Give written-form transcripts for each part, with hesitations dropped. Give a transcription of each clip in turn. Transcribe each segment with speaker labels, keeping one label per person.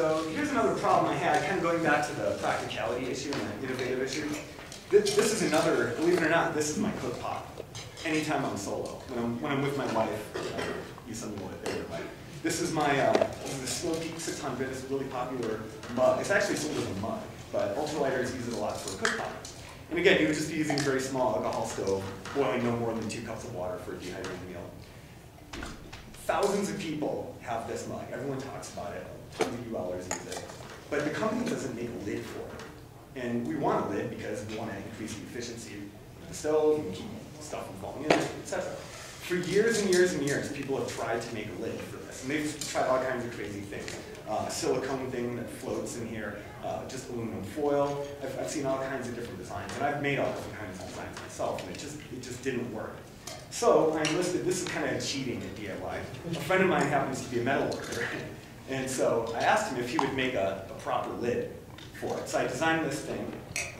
Speaker 1: So here's another problem I had, kind of going back to the practicality issue and the innovative issue. This is another, believe it or not, this is my cook pot. Anytime I'm solo, when I'm with my wife, I use something a little bit bigger. But this is my this is the Snow Peak 600. It's a really popular mug. It's actually sold as a mug, but ultralighters use it a lot for a cook pot. And again, you would just be using a very small alcohol stove, boiling no more than 2 cups of water for a dehydrated meal. Thousands of people have this mug. Everyone talks about it. Tons of ULers use it. But the company doesn't make a lid for it. And we want a lid because we want to increase the efficiency of the stove and keep stuff from falling in, etc. For years and years and years, people have tried to make a lid for this. And they've tried all kinds of crazy things. A silicone thing that floats in here, just aluminum foil. I've seen all kinds of different designs. And I've made all different kinds of designs myself, and it just didn't work. So I enlisted, this is kind of cheating at DIY. A friend of mine happens to be a metal worker. And so I asked him if he would make a proper lid for it. So I designed this thing,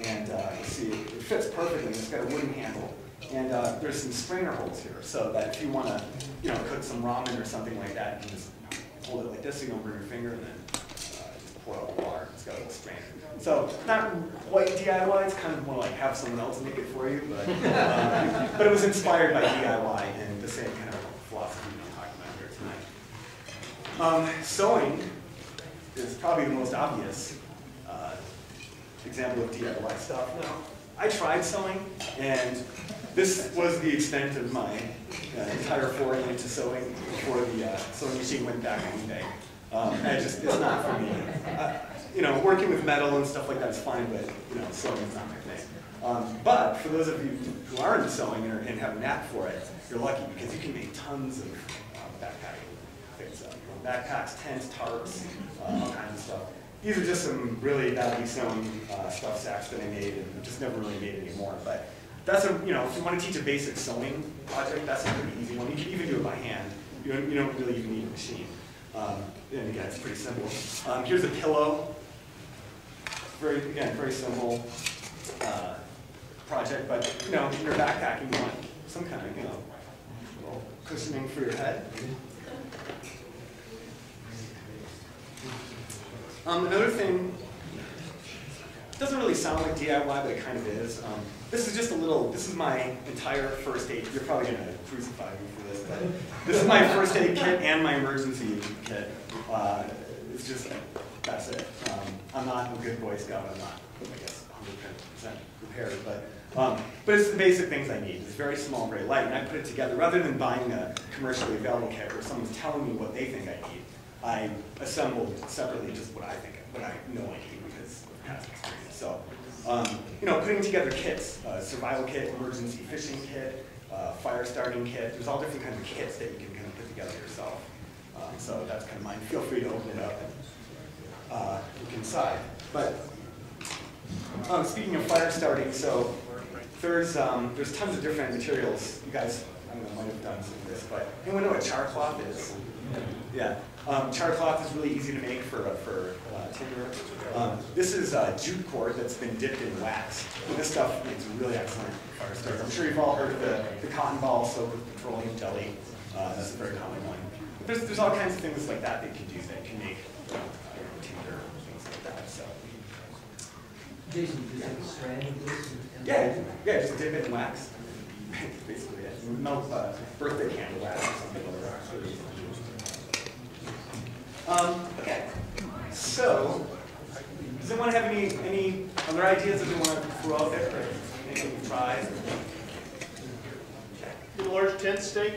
Speaker 1: and you see it fits perfectly. It's got a wooden handle, and there's some strainer holes here, so that if you want to, cook some ramen or something like that, you can just hold it like this, so you don't burn your finger, and then just pour out the water. It's got a little strainer. So not quite DIY. It's kind of more like have someone else make it for you, but it was inspired by DIY and the same kind of philosophy I'm talking about here tonight. Sewing is probably the most obvious example of DIY stuff. Now, I tried sewing, and this was the extent of my entire foray into sewing before the sewing machine went back on eBay. It's not for me. Working with metal and stuff like that is fine, but sewing is not my thing. But for those of you who are into sewing and have a knack for it, you're lucky because you can make tons of backpacking things. Backpacks, tents, tarps, all kinds of stuff. These are just some really badly sewn stuff sacks that I made, and just never really made anymore. But that's if you want to teach a basic sewing project, that's a pretty easy one. You can even do it by hand. You don't really even need a machine. And again, it's pretty simple. Here's a pillow. Very simple project, but in your backpacking, you want some kind of little cushioning for your head. Another thing, it doesn't really sound like DIY, but it kind of is. This is just this is my entire first aid. You're probably going to crucify me for this, but this is my first aid kit and my emergency kit. It's just, that's it. I'm not a good Boy Scout. I'm not, I guess, 100% prepared, but it's the basic things I need. It's very small, very light, and I put it together. Rather than buying a commercially available kit where someone's telling me what they think I need, I assembled separately just what I know I need because of past experience. So, putting together kits, survival kit, emergency fishing kit, fire starting kit. There's all different kinds of kits that you can kind of put together yourself. So that's kind of mine. Feel free to open it up and look inside. But speaking of fire starting, so there's tons of different materials. You guys, I don't know, might have done some of this, but anyone know what char cloth is? Yeah. Char cloth is really easy to make for tinder. This is jute cord that's been dipped in wax. And this stuff makes a really excellent fire starter. I'm sure you've all heard of the cotton ball soaked with petroleum jelly. That's a very common one. But there's all kinds of things like that you can do that can make tinder, things like that. So.
Speaker 2: Jason, do you have a strand of this?
Speaker 1: Yeah, just dip it in wax. Basically, it. Melt birthday candle wax or something like that. Okay, so does anyone have any other ideas that they want to throw out there, or anything you've tried?
Speaker 3: The large tent stake,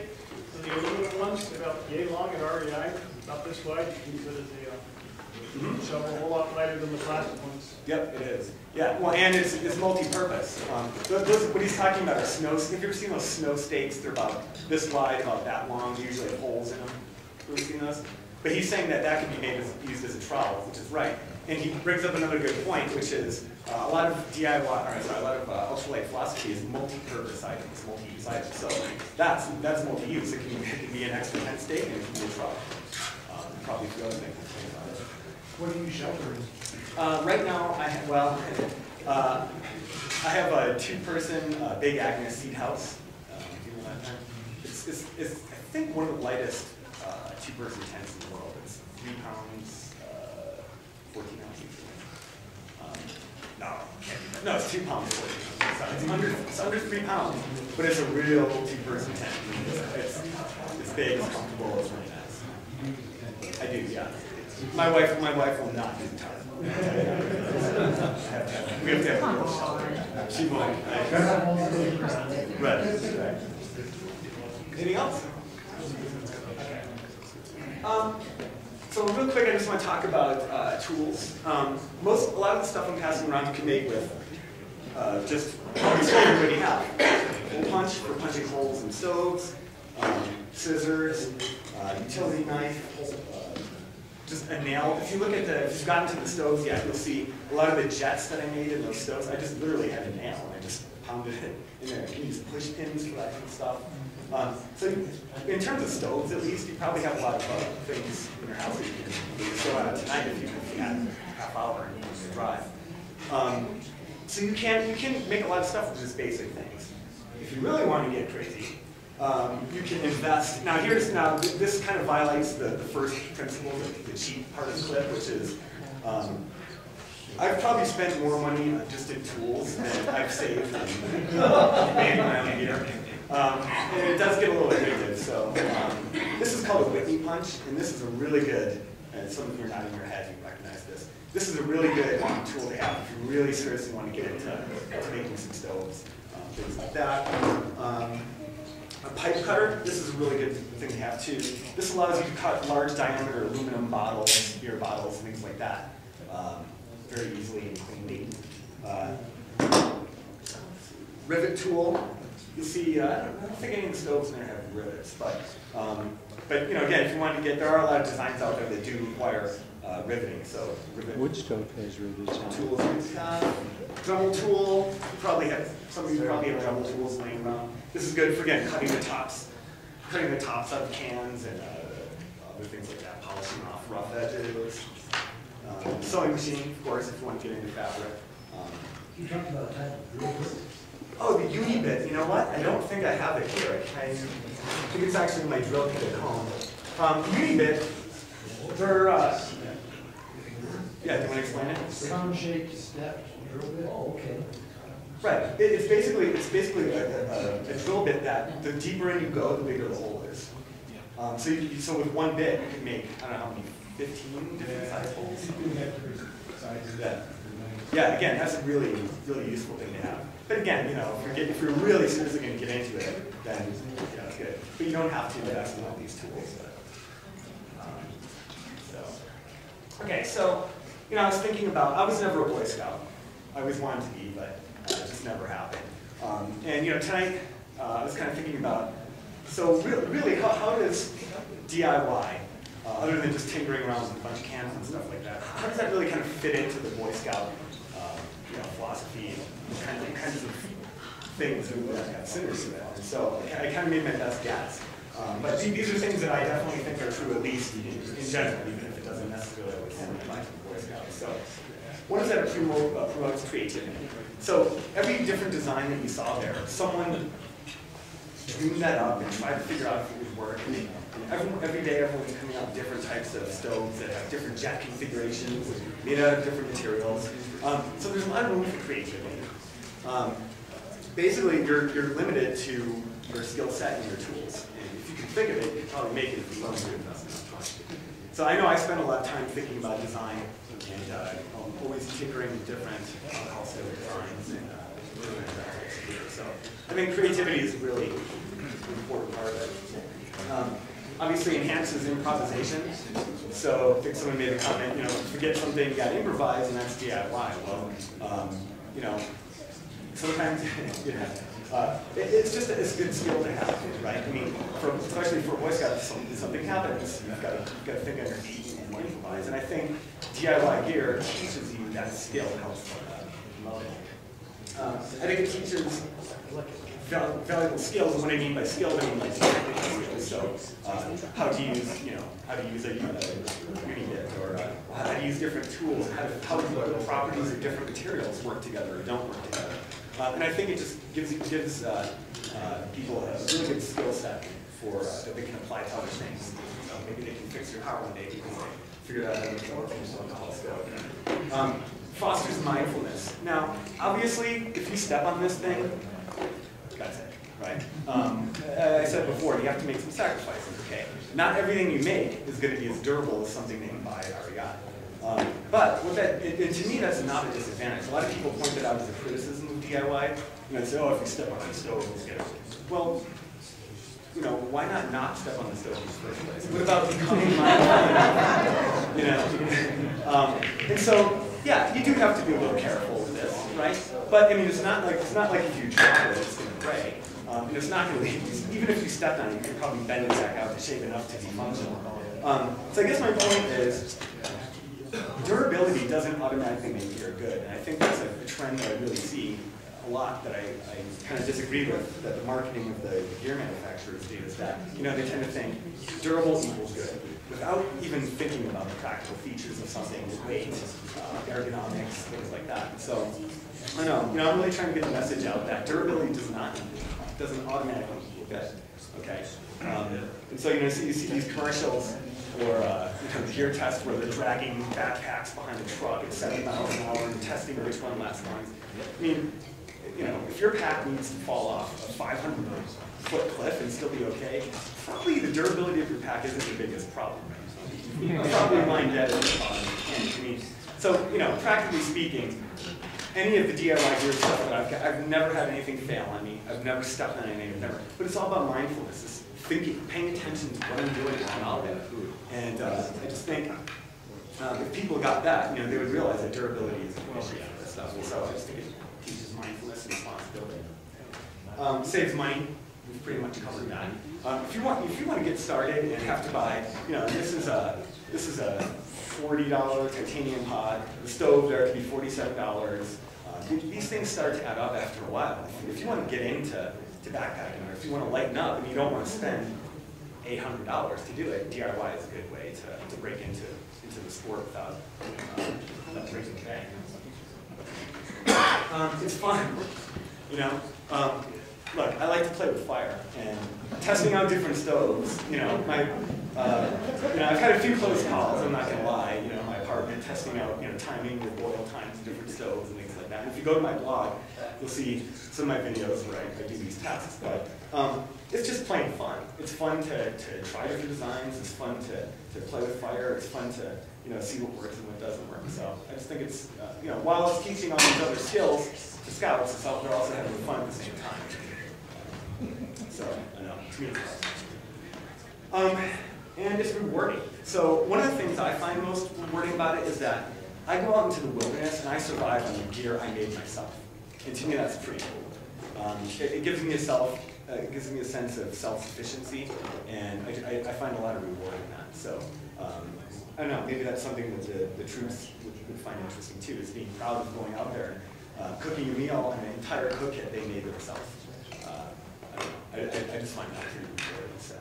Speaker 3: the aluminum ones, about yay long at REI, about this wide. You can use it as a shovel, a whole lot lighter than the plastic ones.
Speaker 1: Yep, it is. Yeah, well, and it's multi-purpose. What he's talking about are snow. Have you ever seen those snow stakes? They're about this wide, about that long. They usually have holes in them. Have you ever seen those? But he's saying that can be used as a trowel, which is right. And he brings up another good point, which is a lot of ultralight philosophy is multi-purpose items, multi-use items. So that's multi-use. It can be an extra tent stake, and it can be a trowel. Probably a few other things.
Speaker 2: What are you sheltering?
Speaker 1: Right now, I have a two-person Big Agnes seed house. Do you know that term? It's I think one of the lightest two-person tents in the world. It's 3 pounds, 14 ounces. No, can't be that. No, it's 2 pounds. 14 ounces. It's under 3 pounds, but it's a real two-person tent. It's big, it's comfortable, it's really nice. I do, yeah. My wife will not do the tarp. We have to have a real shelter. She won't. Right. Anything else? So real quick, I just want to talk about tools. A lot of the stuff I'm passing around you can make with just tools you already have. Hole punch for punching holes in stoves, scissors, utility knife, just a nail. If you look at if you've gotten to the stoves yet, you'll see a lot of the jets that I made in those stoves. I just literally had a nail and I just pounded it in there. You can use push pins for that kind of stuff. So in terms of stoves, at least, you probably have a lot of things in your house that you can throw out tonight if you had a half hour and you can drive. So you can make a lot of stuff with just basic things. If you really want to get crazy, you can invest. Now this kind of violates the first principle, the cheap part of the clip, which is I've probably spent more money just in tools than I've saved in my own gear. And it does get a little addictive. So this is called a Whitney punch, and this is a really good, and some of you are nodding your head, you recognize this. This is a really good tool to have if you really seriously want to get into making some stoves, things like that. A pipe cutter, this is a really good thing to have too. This allows you to cut large diameter aluminum bottles, beer bottles, things like that very easily and cleanly. Rivet tool. You'll see, I don't think any of the stoves in there have rivets, but you know, again, if you want to get, there are a lot of designs out there that do require riveting. So rivet.
Speaker 4: Which stove has rivets on?
Speaker 1: Tools we have. Dremel tool. You probably have, some of you probably have Dremel tools laying around. This is good for, again, cutting the tops out of cans and other things like that, polishing off rough edges. Sewing machine, of course, if you want to get into fabric.
Speaker 2: You talked about a type of drill bit.
Speaker 1: Oh, the Unibit. You know what? I don't think I have it here. I think it's actually in my drill kit at home. Unibit, they're, yeah, do you want to explain it?
Speaker 2: Round shaped step drill bit. Oh, okay.
Speaker 1: Right. It's basically a drill bit that the deeper in you go, the bigger the hole is. So with one bit, you can make, I don't know how many, 15 different size holes. Yeah, again, that's a really, really useful thing to have. But again, you know, if you're really seriously going to get into it, then you know, it's good. But you don't have to invest in all these tools. Okay, so you know, I was thinking about. I was never a Boy Scout. I always wanted to be, but it just never happened. And you know, tonight I was kind of thinking about. So really, how does DIY, other than just tinkering around with a bunch of cans and stuff like that, how does that really kind of fit into the Boy Scout you know, philosophy and kinds of things that we consider to that? And so I kind of made my best guess. But these are things that I definitely think are true, at least in general, even if it doesn't necessarily always apply to the Boy Scouts. So one is that it promotes creativity. So every different design that you saw there, someone dreamed that up and tried to figure out if it would work. And every day everyone's coming out with different types of stoves that have different jet configurations, made out of different materials. So there's a lot of room for creativity. Basically, you're limited to your skill set and your tools. And if you can think of it, you can probably make it if you want to invest in it. So I know I spend a lot of time thinking about design and always tinkering with different also designs and so I think creativity is really an important part of it. Obviously enhances improvisation. So I think someone made a comment, you know, forget something, you got to improvise, and that's DIY. Well, you know, sometimes it's just a good skill to have, right? I mean, especially for a Boy Scout, if something happens, you've got to think on your feet and improvise. And I think DIY gear teaches you that skill, helps promote it. I think it teaches valuable skills, and what I mean by skills, I mean like technical skills. So how to use, you know, how to use a Unibit, or how to use different tools, how the properties of different materials work together or don't work together. And I think it just gives people a really good skill set for that they can apply to other things. So maybe they can fix your car one day because they figured out how to make alcohol stove. Fosters mindfulness. Now, obviously, if you step on this thing, that's it, right? I said before, you have to make some sacrifices, okay? Not everything you make is going to be as durable as something they can buy at REI. But with that, to me, that's not a disadvantage. A lot of people point that out as a criticism of DIY. You know, say, oh, if you step on the stove, it's going to. Well, you know, why not step on the stove in the first place? What about becoming mindful? You know, and so. Yeah, you do have to be a little careful with this, right? But I mean, it's not like if you drop it, it's going to break. And it's not going to leave. Even if you stepped on it, you can probably bend it back out to shape enough to be functional. So I guess my point is, durability doesn't automatically make gear good, and I think that's a trend that I really see a lot that I kind of disagree with. That the marketing of the gear manufacturers do is that they tend to think durable equals good, without even thinking about the practical features of something, weight, ergonomics, things like that. So, I know, I'm really trying to get the message out that durability doesn't automatically equal good. Okay, and so you see these commercials or the gear test where they're dragging backpacks behind a truck at 70 miles an hour and testing which one lasts longest. I mean, if your pack needs to fall off a 500-foot cliff and still be okay, probably the durability of your pack isn't the biggest problem. Probably mine dead at the bottom. I mean, so practically speaking, any of the DIY gear stuff that I've never had anything fail on me. I've never stepped on anything. But it's all about mindfulness. It's thinking, paying attention to what I'm doing when I'm out there. And I just think if people got that, they would realize that durability is an issue for this stuff. So I just think it teaches mindfulness and responsibility. Saves money. We've pretty much covered that. If you want to get started and have to buy, this is a $40 titanium pod. The stove there can be $47. These things start to add up after a while. If you want to get into backpacking, or if you want to lighten up and you don't want to spend $800 to do it, DIY is a good way to break into the sport without breaking the bank. It's fun, Look, I like to play with fire, and testing out different stoves, I've had a few close calls, I'm not going to lie, in my apartment, testing out, timing with boil times of different stoves and things like that. And if you go to my blog, you'll see some of my videos where I do these tests, but it's just plain fun. It's fun to try different designs, it's fun to play with fire, it's fun to, see what works and what doesn't work. So I just think it's, while it's teaching all these other skills to scouts, they're also having fun at the same time. So, I know, to me it's fun. And it's rewarding. So one of the things I find most rewarding about it is that I go out into the wilderness and I survive on the gear I made myself. And to me that's pretty cool. It gives me a sense of self-sufficiency, and I find a lot of reward in that. So I don't know, maybe that's something that the troops would find interesting too, is being proud of going out there and cooking a meal on an entire cook kit they made themselves. I just find that pretty rewarding. So.